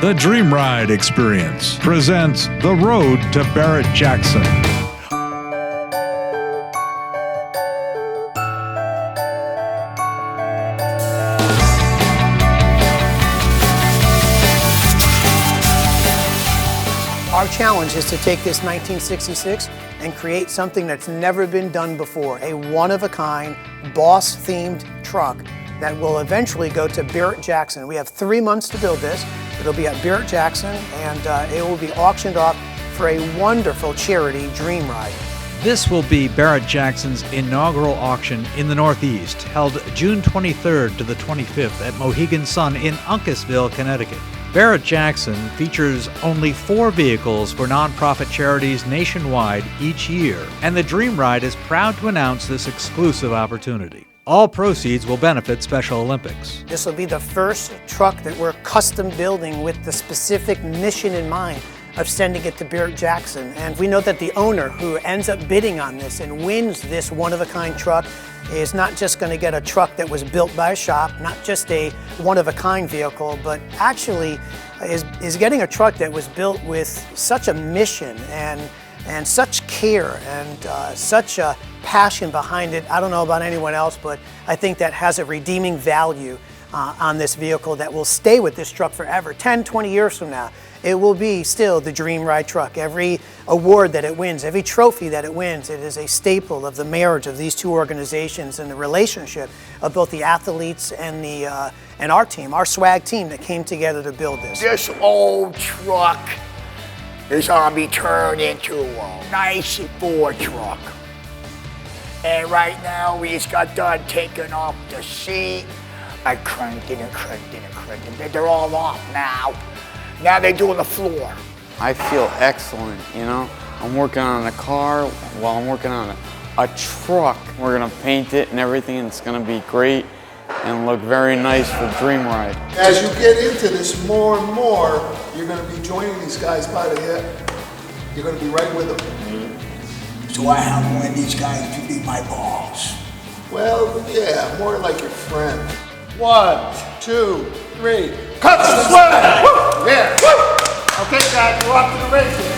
The Dream Ride Experience presents The Road to Barrett Jackson. Our challenge is to take this 1966 and create something that's never been done before, a one-of-a-kind, boss-themed truck that will eventually go to Barrett Jackson. We have 3 months to build this. It'll be at Barrett Jackson, and it will be auctioned off for a wonderful charity dream ride. This will be Barrett Jackson's inaugural auction in the Northeast, held June 23rd to the 25th at Mohegan Sun in Uncasville, Connecticut. Barrett Jackson features only 4 vehicles for nonprofit charities nationwide each year, and the Dream Ride is proud to announce this exclusive opportunity. All proceeds will benefit Special Olympics. This will be the first truck that we're custom building with the specific mission in mind of sending it to Barrett Jackson. And we know that the owner who ends up bidding on this and wins this one-of-a-kind truck is not just going to get a truck that was built by a shop, not just a one-of-a-kind vehicle, but actually is getting a truck that was built with such a mission and such care and such a passion behind it. I don't know about anyone else, but I think that has a redeeming value on this vehicle that will stay with this truck forever. 10, 20 years from now, it will be still the Dream Ride truck. Every award that it wins, every trophy that it wins, it is a staple of the marriage of these two organizations and the relationship of both the athletes and and our team, our swag team that came together to build this. This old truck is gonna be turned into a nice Ford truck. And right now, we just got done taking off the seat. I cranked it and cranked it and cranked it. They're all off now. Now they're doing the floor. I feel excellent, you know? I'm working on a car while I'm working on a truck. We're gonna paint it and everything, and it's gonna be great and look very nice for Dream Ride. As you get into this more and more, you're gonna be joining these guys by the hip. You're gonna be right with them. So I have one of these guys to be my boss. Well, yeah, more like your friend. 1, 2, 3. Cut the sweat! Woo! Yeah. Woo! Okay, guys, we're off to the races.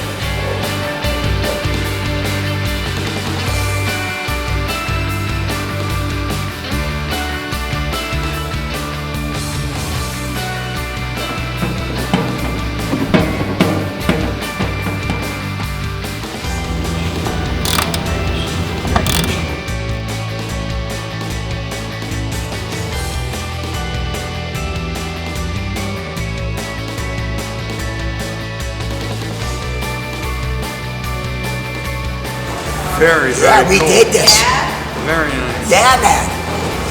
Very, Yeah, very we cool. did this. Very nice. Yeah, man.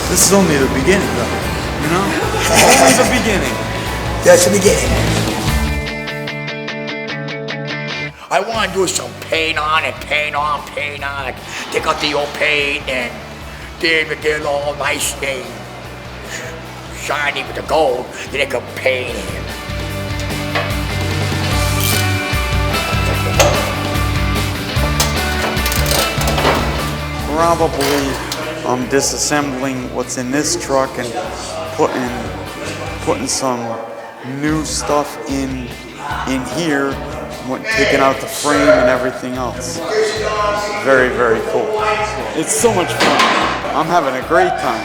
This is only the beginning, though. You know? Only the beginning. That's the beginning. I want to do some paint on and paint on, paint on. Take out the old paint and get it all nice and shiny with the gold. Then they can paint it. Probably disassembling what's in this truck and putting some new stuff in here, taking out the frame and everything else. Very, very cool. It's so much fun. I'm having a great time.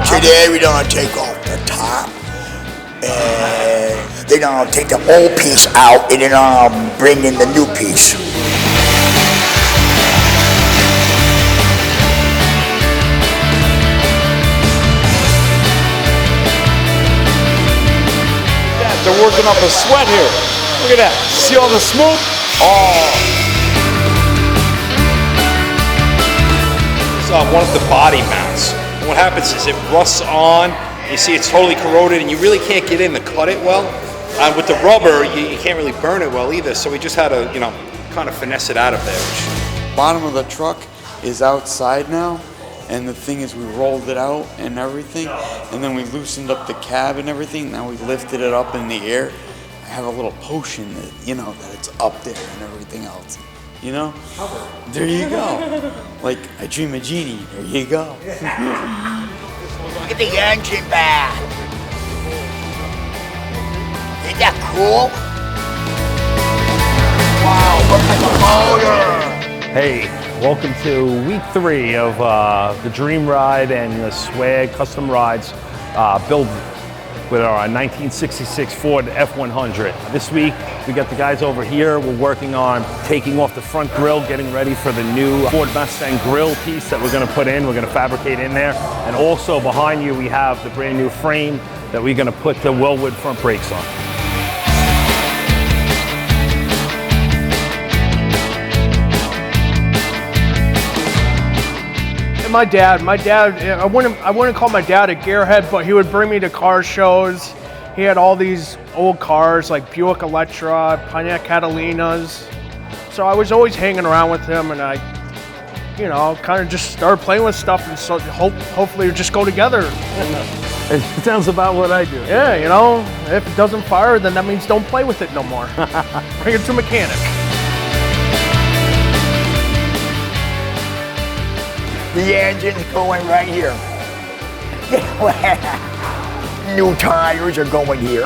Today we're gonna take off the top and they're gonna take the old piece out and then bring in the new piece. They're working up a sweat here. Look at that. See all the smoke? Oh. It's one of the body mounts. And what happens is it rusts on. You see it's totally corroded and you really can't get in to cut it well. And with the rubber, you can't really burn it well either. So we just had to, kind of finesse it out of there. Bottom of the truck is outside now, and the thing is we rolled it out and everything, and then we loosened up the cab and everything. Now we lifted it up in the air. I have a little potion that, that it's up there and everything else. you know? There you go. Like, I dream a genie. There you go. Look at the engine back. Isn't that cool? Wow, look at the motor. Hey, welcome to week 3 of the Dream Ride and the Swag Custom Rides build with our 1966 Ford F100. This week, we got the guys over here. We're working on taking off the front grille, getting ready for the new Ford Mustang grille piece that we're gonna put in. We're gonna fabricate in there. And also behind you, we have the brand new frame that we're gonna put the Wellwood front brakes on. My dad, I wouldn't call my dad a gearhead, but he would bring me to car shows. He had all these old cars like Buick Electra, Pontiac Catalinas. So I was always hanging around with him, and I, kind of just started playing with stuff, and so hopefully it would just go together. It sounds about what I do. Yeah, if it doesn't fire, then that means don't play with it no more. Bring it to a mechanic. The engine's going right here. New tires are going here.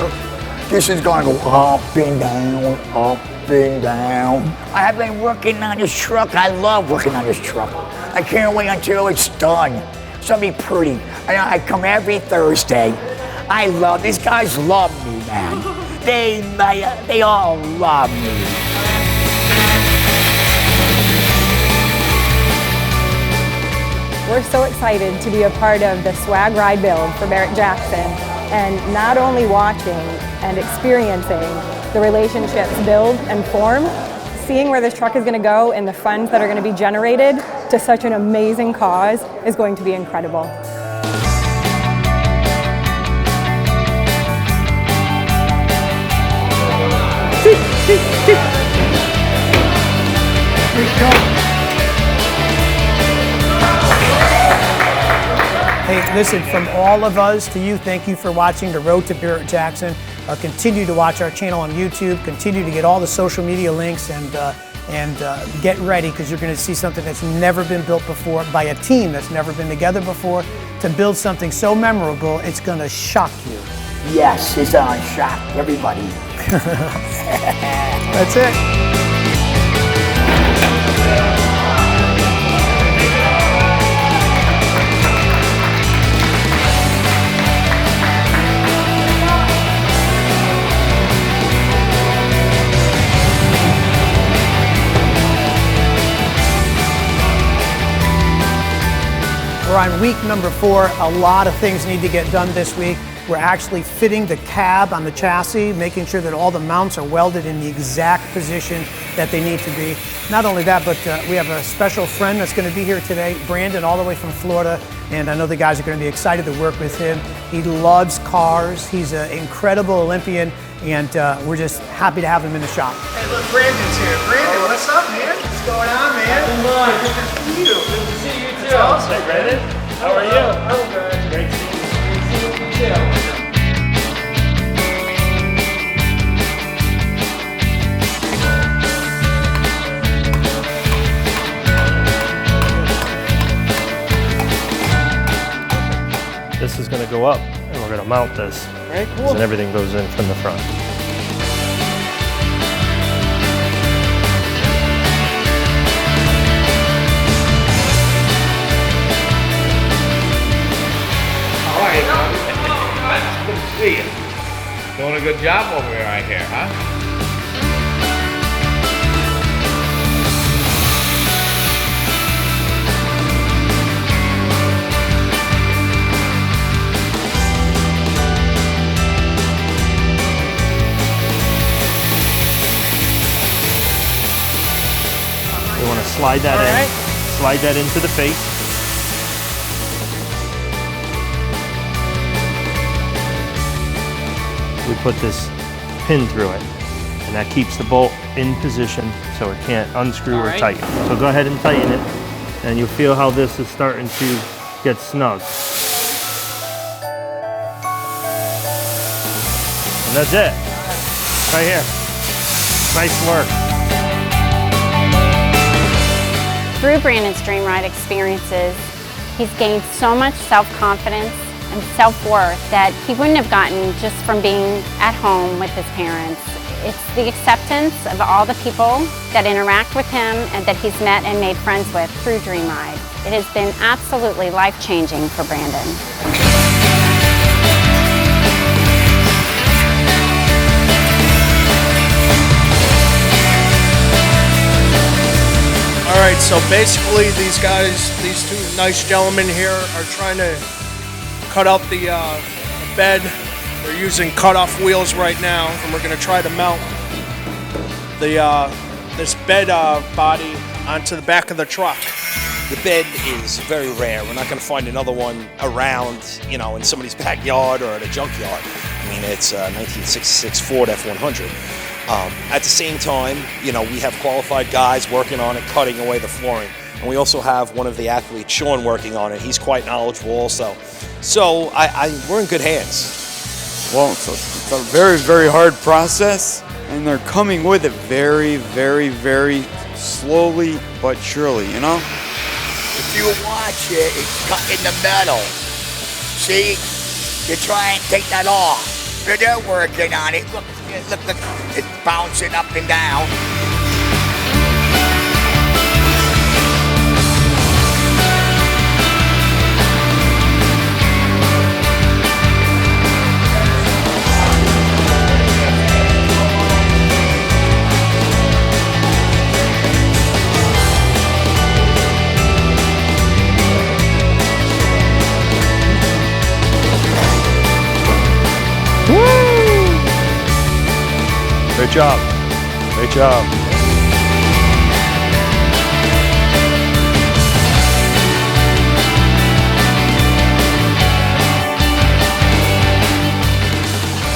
This is gonna go up and down, up and down. I have been working on this truck. I love working on this truck. I can't wait until it's done. It's gonna be pretty. I come every Thursday. These guys love me, man. They all love me. We're so excited to be a part of the Swag Ride build for Barrett Jackson, and not only watching and experiencing the relationships build and form, seeing where this truck is going to go and the funds that are going to be generated to such an amazing cause is going to be incredible. Hey, listen, from all of us to you, thank you for watching The Road to Barrett Jackson. Continue to watch our channel on YouTube. Continue to get all the social media links and get ready, because you're going to see something that's never been built before by a team that's never been together before to build something so memorable, it's going to shock you. Yes, it's on shock everybody. That's it. We're on week number 4. A lot of things need to get done this week. We're actually fitting the cab on the chassis, making sure that all the mounts are welded in the exact position that they need to be. Not only that, but we have a special friend that's going to be here today, Brandon, all the way from Florida, and I know the guys are going to be excited to work with him. He loves cars. He's an incredible Olympian, and we're just happy to have him in the shop. Hey, look, Brandon's here. Brandon, what's up, man? What's going on, man? Good to see you. Good to see you, too. Awesome. Hey, Brandon. How are you? I'm good. Great seeing you. Great seeing you, too. This is going to go up, and we're going to mount this. Very cool. And everything goes in from the front. Good to see you. Doing a good job over here, I hear, huh? You want to slide that in. Slide that into the face. We put this pin through it, and that keeps the bolt in position so it can't unscrew or tighten. So go ahead and tighten it, and you'll feel how this is starting to get snug. And that's it. Right here. Nice work. Through Brandon's Dream Ride experiences, he's gained so much self-confidence and self-worth that he wouldn't have gotten just from being at home with his parents. It's the acceptance of all the people that interact with him and that he's met and made friends with through Dream Ride. It has been absolutely life-changing for Brandon. All right, so basically these guys, these two nice gentlemen here are trying to cut out the bed. They're using cut-off wheels right now, and we're going to try to mount this bed body onto the back of the truck. The bed is very rare. We're not going to find another one around, you know, in somebody's backyard or at a junkyard. I mean, it's a 1966 Ford F-100. At the same time, you know, we have qualified guys working on it, cutting away the flooring. And we also have one of the athletes, Sean, working on it. He's quite knowledgeable also. So we're in good hands. Well, it's a very, very hard process, and they're coming with it very, very, very slowly but surely, you know? If you watch it, it's cut in the middle. See? You try and take that off. But they're working on it. Look, it's bouncing up and down. Great job. Great job.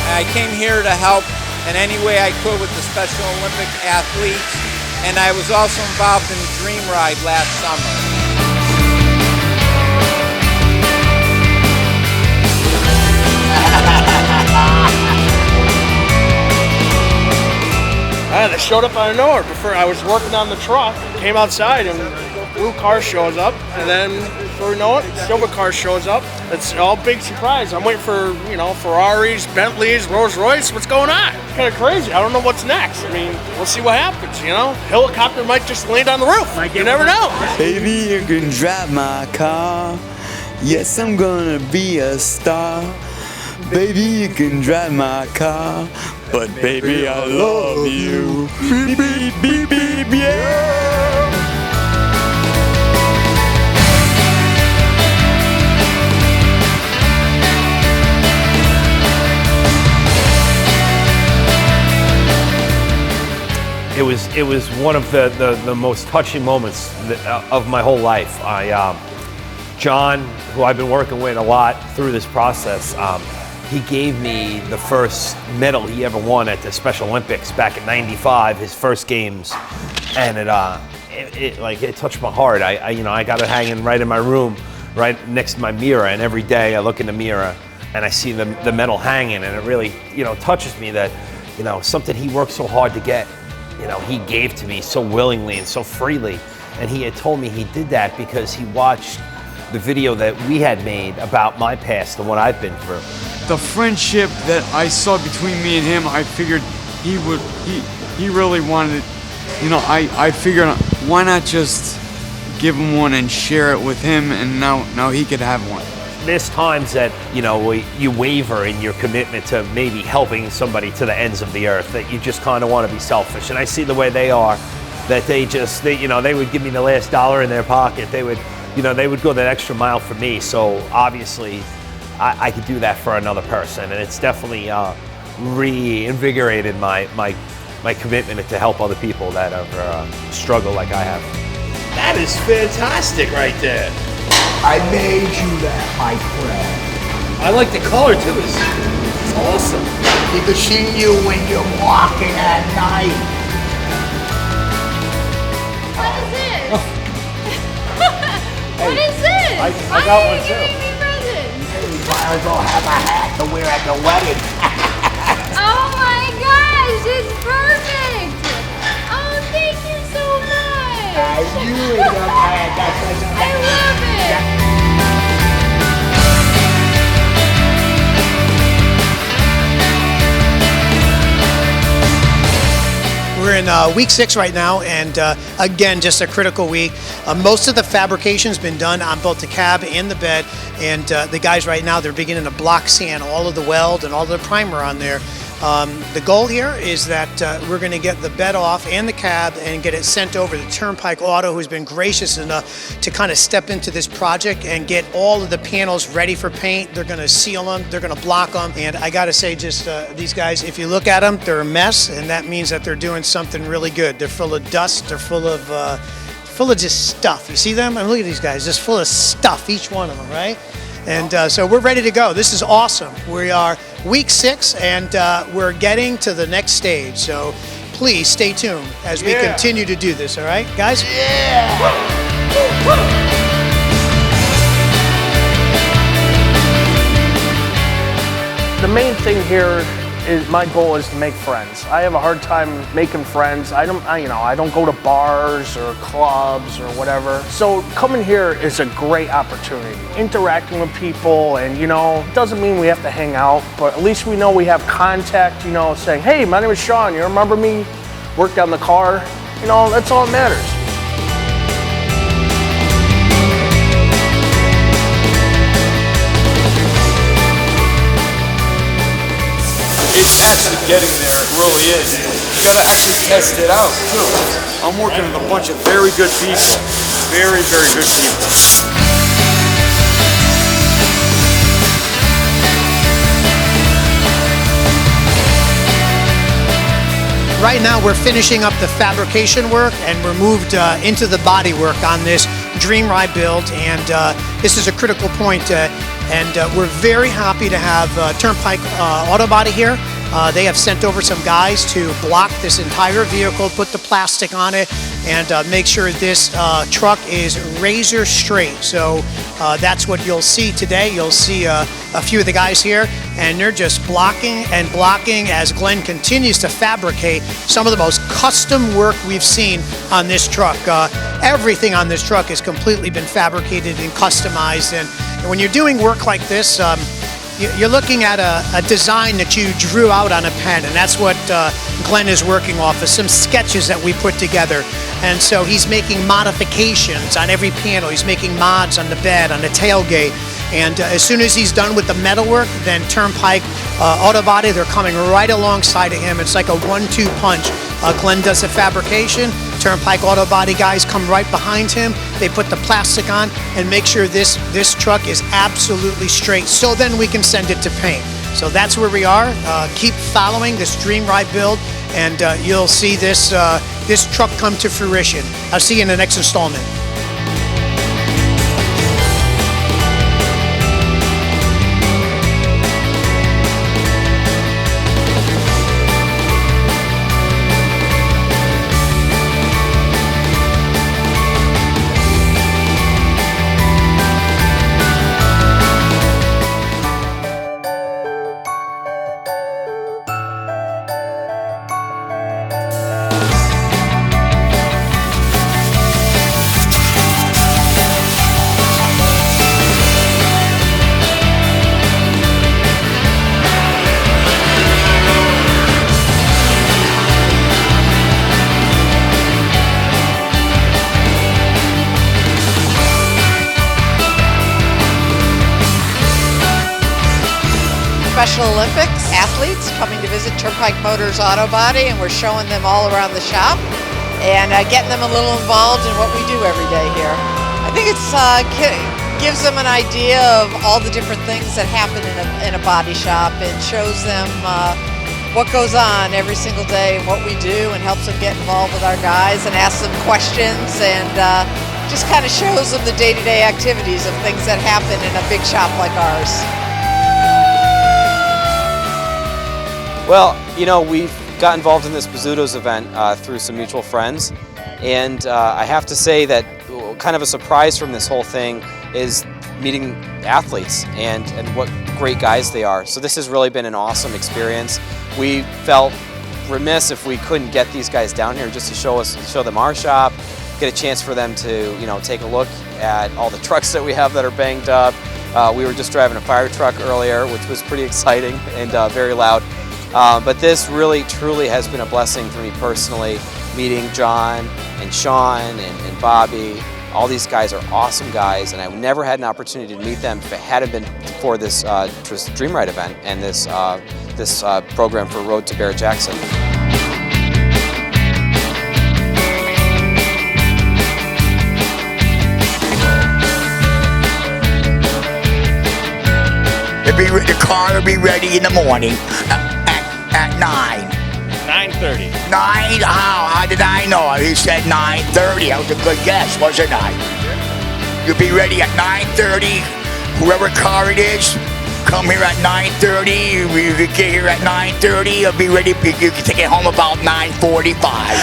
I came here to help in any way I could with the Special Olympic athletes, and I was also involved in the Dream Ride last summer. They showed up out of nowhere. Before I was working on the truck, came outside and blue car shows up, and then before you know it, silver car shows up. It's all big surprise. I'm waiting for, you know, Ferraris, Bentleys, Rolls Royce. What's going on? Kind of crazy. I don't know what's next. I mean, we'll see what happens, you know? Helicopter might just land on the roof. You never know. Baby, you can drive my car. Yes, I'm gonna be a star. Baby, you can drive my car. But baby, I love you. Beep, beep, beep, beep, yeah. It was one of the most touching moments of my whole life. John, who I've been working with a lot through this process, he gave me the first medal he ever won at the Special Olympics back in '95, his first games, and it touched my heart. I got it hanging right in my room, right next to my mirror, and every day I look in the mirror and I see the medal hanging, and it really, touches me that, something he worked so hard to get, he gave to me so willingly and so freely. And he had told me he did that because he watched the video that we had made about my past and what I've been through. The friendship that I saw between me and him, I figured he really wanted it. I figured, why not just give him one and share it with him, and now he could have one. There's times that, you waver in your commitment to maybe helping somebody to the ends of the earth, that you just kind of want to be selfish. And I see the way they are, that they would give me the last dollar in their pocket. They would go that extra mile for me. So obviously, I could do that for another person, and it's definitely reinvigorated my commitment to help other people that have struggled like I have. That is fantastic right there. I made you that, my friend. I like the color too. It's awesome. You can see you when you're walking at night. What is this? What is this? I got one too. You might as well have a hat to wear at the wedding. Oh my gosh, it's perfect! Oh, thank you so much! You and your man, that's what's up. I love it. We're in week 6 right now, and again, just a critical week. Most of the fabrication's been done on both the cab and the bed, and the guys right now, they're beginning to block sand all of the weld and all the primer on there. The goal here is that we're going to get the bed off and the cab and get it sent over to Turnpike Auto, who's been gracious enough to kind of step into this project and get all of the panels ready for paint. They're going to seal them, they're going to block them, and I got to say, just these guys, if you look at them, they're a mess, and that means that they're doing something really good. They're full of dust, they're full of just stuff. You see them? I mean, look at these guys, just full of stuff, each one of them, right? And so we're ready to go. This is awesome. We are week 6, and we're getting to the next stage. So please stay tuned as we continue to do this, all right, guys? Yeah! The main thing here is my goal is to make friends. I have a hard time making friends. I don't go to bars or clubs or whatever. So coming here is a great opportunity. Interacting with people, and it doesn't mean we have to hang out, but at least we know we have contact, saying, hey, my name is Sean, you remember me? Worked on the car. That's all that matters. It's actually getting there, it really is. You gotta actually test it out, too. I'm working with a bunch of very good people. Very, very good people. Right now, we're finishing up the fabrication work, and we're moved into the body work on this Dream Ride build, and this is a critical point, and we're very happy to have Turnpike Auto Body here. They have sent over some guys to block this entire vehicle, put the plastic on it, and make sure this truck is razor straight. So that's what you'll see today. You'll see a few of the guys here, and they're just blocking and blocking as Glenn continues to fabricate some of the most custom work we've seen on this truck. Everything on this truck has completely been fabricated and customized, and when you're doing work like this, you're looking at a design that you drew out on a pen, and that's what Glenn is working off of, some sketches that we put together. And so he's making modifications on every panel. He's making mods on the bed, on the tailgate. And as soon as he's done with the metalwork, then Turnpike Auto Body, they're coming right alongside of him. It's like a 1-2 punch. Glenn does the fabrication, Turnpike Auto Body guys come right behind him. They put the plastic on and make sure this truck is absolutely straight, so then we can send it to paint. So that's where we are. Keep following this Dream Ride build, and you'll see this truck come to fruition. I'll see you in the next installment. Special Olympics athletes coming to visit Turnpike Motors Auto Body, and we're showing them all around the shop and getting them a little involved in what we do every day here. I think it gives them an idea of all the different things that happen in a body shop, and shows them what goes on every single day and what we do, and helps them get involved with our guys and ask them questions, and just kind of shows them the day-to-day activities of things that happen in a big shop like ours. Well, we've got involved in this Bizzuto's event through some mutual friends, and I have to say that kind of a surprise from this whole thing is meeting athletes and what great guys they are. So this has really been an awesome experience. We felt remiss if we couldn't get these guys down here just to show them our shop, get a chance for them to, take a look at all the trucks that we have that are banged up. We were just driving a fire truck earlier, which was pretty exciting and very loud. But this really, truly has been a blessing for me personally, meeting John and Sean and Bobby. All these guys are awesome guys, and I never had an opportunity to meet them if it hadn't been for this Dream Ride event and this program for Road to Barrett Jackson. The car will be ready in the morning at 9. 9:30. 9? How did I know? He said 9:30. That was a good guess, wasn't I? You'll be ready at 9:30. Whoever car it is, come here at 9:30. You can get here at 9:30. You'll be ready. You can take it home about 9:45.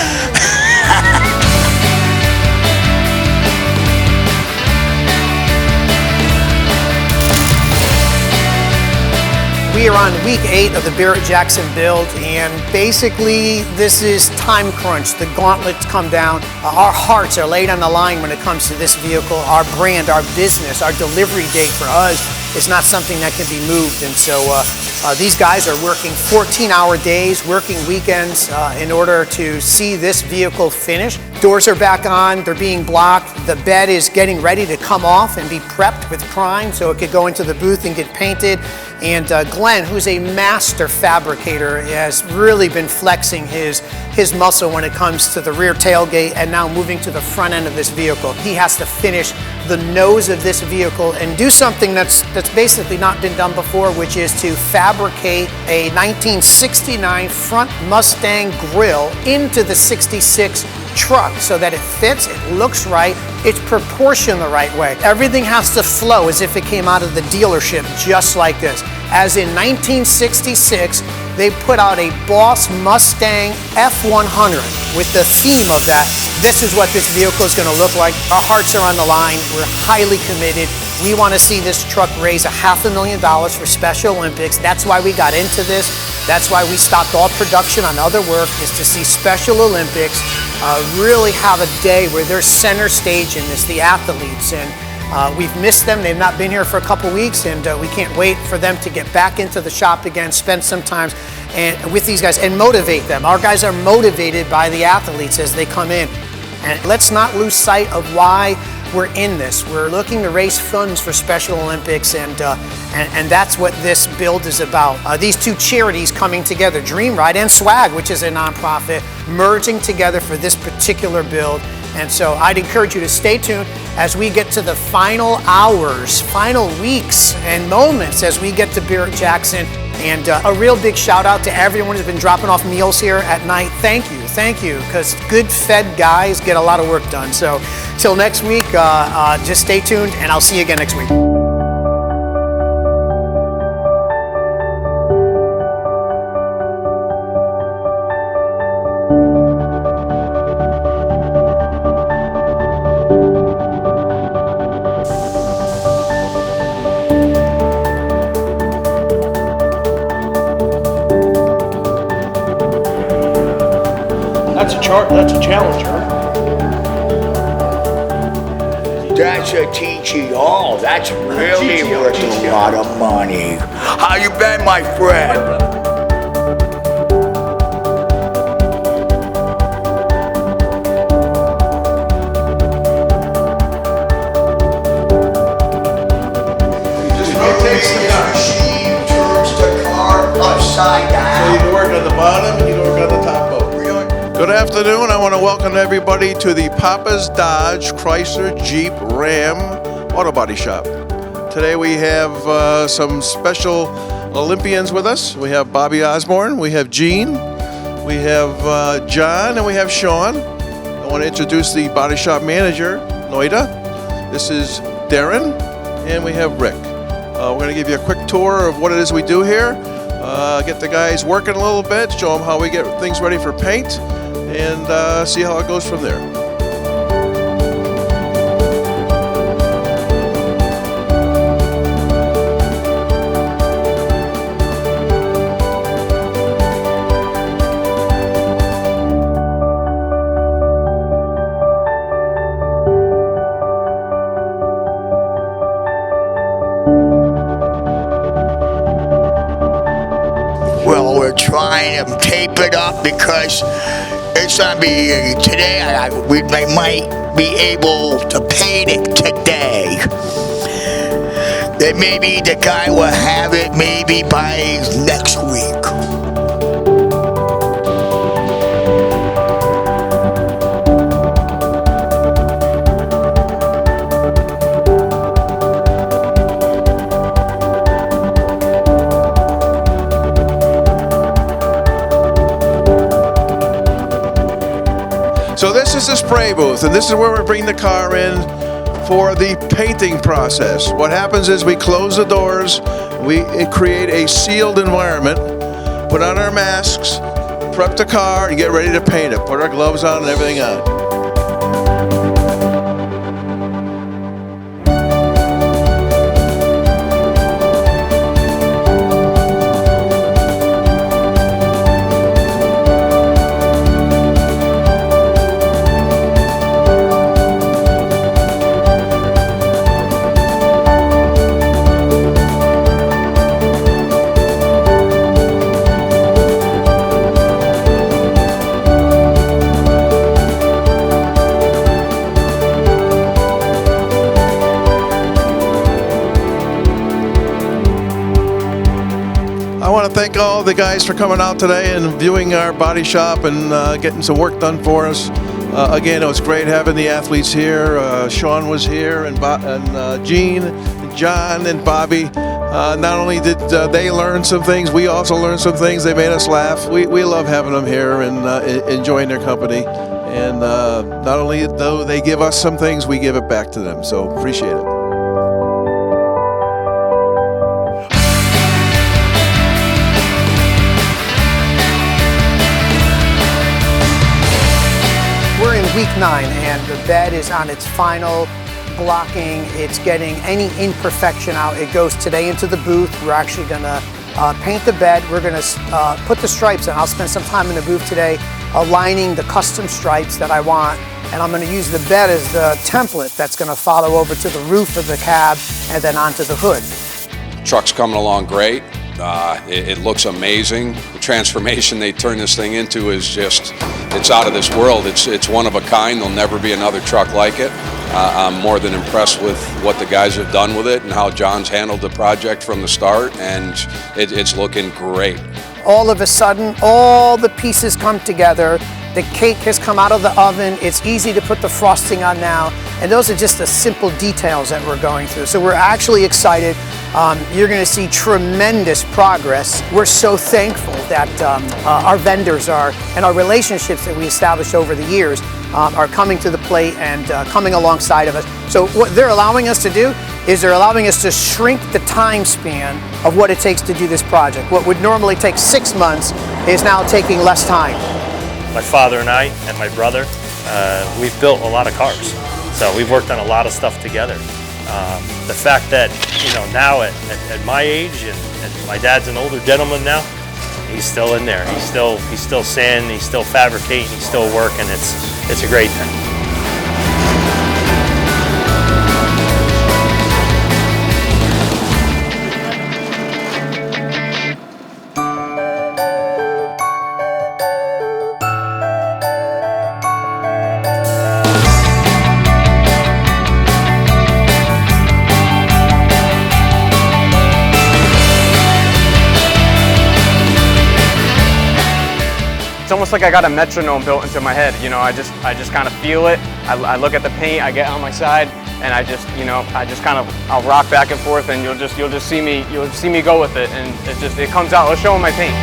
We are on week 8 of the Barrett Jackson build, and basically this is time crunch. The gauntlets come down. Our hearts are laid on the line when it comes to this vehicle. Our brand, our business, our delivery date for us is not something that can be moved. And so these guys are working 14-hour days, working weekends in order to see this vehicle finish. Doors are back on, they're being blocked. The bed is getting ready to come off and be prepped with prime so it could go into the booth and get painted. And Glenn, who's a master fabricator, has really been flexing his muscle when it comes to the rear tailgate and now moving to the front end of this vehicle. He has to finish the nose of this vehicle and do something that's basically not been done before, which is to fabricate a 1969 front Mustang grille into the 66 truck so that it fits, it looks right, it's proportioned the right way. Everything has to flow as if it came out of the dealership, just like this. As in 1966, they put out a Boss Mustang F100 with the theme of that. This is what this vehicle is going to look like. Our hearts are on the line. We're highly committed. We want to see this truck raise $500,000 for Special Olympics. That's why we got into this. That's why we stopped all production on other work, is to see Special Olympics really have a day where they're center stage in this, the athletes. And we've missed them. They've not been here for a couple weeks, and we can't wait for them to get back into the shop again, spend some time with these guys and motivate them. Our guys are motivated by the athletes as they come in. And let's not lose sight of why we're in this. We're looking to raise funds for Special Olympics, and that's what this build is about. These two charities coming together, Dream Ride and Swag, which is a nonprofit, merging together for this particular build. And so I'd encourage you to stay tuned as we get to the final hours, final weeks and moments as we get to Barrett Jackson. And a real big shout out to everyone who's been dropping off meals here at night. Thank you, because good fed guys get a lot of work done. So till next week, just stay tuned, and I'll see you again next week. That's a Challenger. That's a TGR. That's really worth a lot of money. How you been, my friend? Machine turns the car upside down. So you can work on the bottom and you can work on the top boat. Good afternoon. I want to welcome everybody to the Papa's Dodge Chrysler Jeep Ram Auto Body Shop. Today we have some special Olympians with us. We have Bobby Osborne, we have Gene, we have John, and we have Sean. I want to introduce the body shop manager, Noida. This is Darren, and we have Rick. We're going to give you a quick tour of what it is we do here. Get the guys working a little bit, show them how we get things ready for paint, and see how it goes from there. kind of tape it up because it's gonna be today. We might be able to paint it today. Then maybe the guy will have it maybe by next week. So this is the spray booth, and this is where we bring the car in for the painting process. What happens is we close the doors, we create a sealed environment, put on our masks, prep the car, and get ready to paint it. Put our gloves on and everything on. I want to thank all the guys for coming out today and viewing our body shop and getting some work done for us. Again, it was great having the athletes here. Sean was here, and Gene, and John, and Bobby. Not only did they learn some things, we also learned some things. They made us laugh. We love having them here and enjoying their company. And not only though they give us some things, we give it back to them. So appreciate it. We're in week 9 and the bed is on its final blocking. It's getting any imperfection out. It goes today into the booth. We're actually gonna paint the bed. We're gonna put the stripes in. I'll spend some time in the booth today aligning the custom stripes that I want. And I'm gonna use the bed as the template that's gonna follow over to the roof of the cab and then onto the hood. Truck's coming along great. It looks amazing. The transformation they turn this thing into is just, it's out of this world. It's one of a kind. There'll never be another truck like it. I'm more than impressed with what the guys have done with it and how John's handled the project from the start, and it's looking great. All of a sudden, all the pieces come together. The cake has come out of the oven. It's easy to put the frosting on now. And those are just the simple details that we're going through. So we're actually excited. You're gonna see tremendous progress. We're so thankful that our vendors are, and our relationships that we established over the years are coming to the plate and coming alongside of us. So what they're allowing us to do is they're allowing us to shrink the time span of what it takes to do this project. What would normally take 6 months is now taking less time. My father and I and my brother, we've built a lot of cars. So we've worked on a lot of stuff together. The fact that, now at my age, and my dad's an older gentleman now, he's still in there. He's still sanding, he's still fabricating, he's still working. It's a great thing. It's almost like I got a metronome built into my head. I just kind of feel it. I look at the paint, I get on my side, and I'll rock back and forth, and you'll just see me go with it, and it comes out. I'll show them my paint.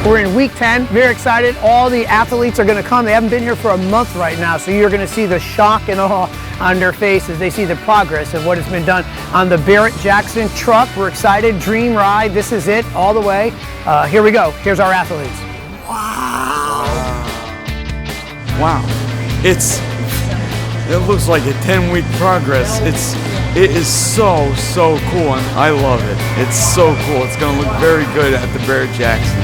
We're in week 10, very excited. All the athletes are gonna come. They haven't been here for a month right now, so you're gonna see the shock and awe on their faces. They see the progress of what has been done on the Barrett Jackson truck. We're excited, dream ride, this is it, all the way. Here we go, here's our athletes. Wow. It looks like a 10-week progress. It is so cool, and I love it. It's so cool. It's gonna look very good at the Barrett Jackson.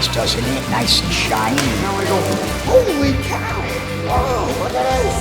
nice, doesn't it? Nice and shiny. Now I go, holy cow! Whoa, look at this!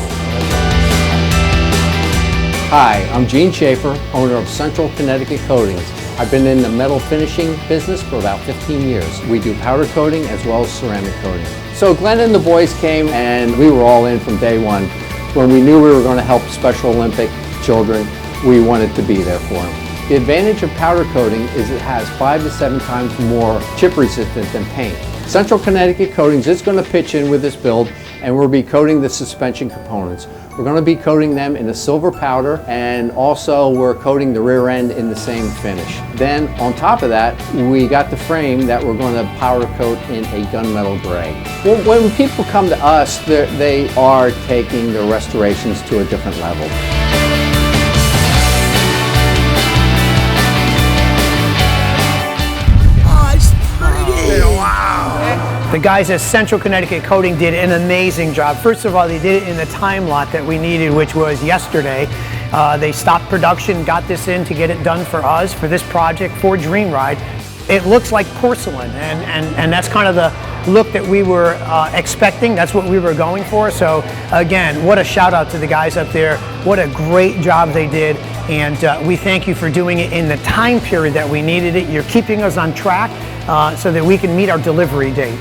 Hi, I'm Gene Schaefer, owner of Central Connecticut Coatings. I've been in the metal finishing business for about 15 years. We do powder coating as well as ceramic coating. So Glenn and the boys came and we were all in from day one. When we knew we were going to help Special Olympic children, we wanted to be there for them. The advantage of powder coating is it has 5 to 7 times more chip resistant than paint. Central Connecticut Coatings is going to pitch in with this build, and we'll be coating the suspension components. We're going to be coating them in a silver powder, and also we're coating the rear end in the same finish. Then on top of that, we got the frame that we're going to powder coat in a gunmetal gray. Well, when people come to us, they are taking the restorations to a different level. Oh, it's pretty! Wow! The guys at Central Connecticut Coating did an amazing job. First of all, they did it in the time lot that we needed, which was yesterday. They stopped production, got this in to get it done for us, for this project, for Dream Ride. It looks like porcelain, and that's kind of the look that we were expecting. That's what we were going for. So again, what a shout out to the guys up there. What a great job they did. And we thank you for doing it in the time period that we needed it. You're keeping us on track so that we can meet our delivery date.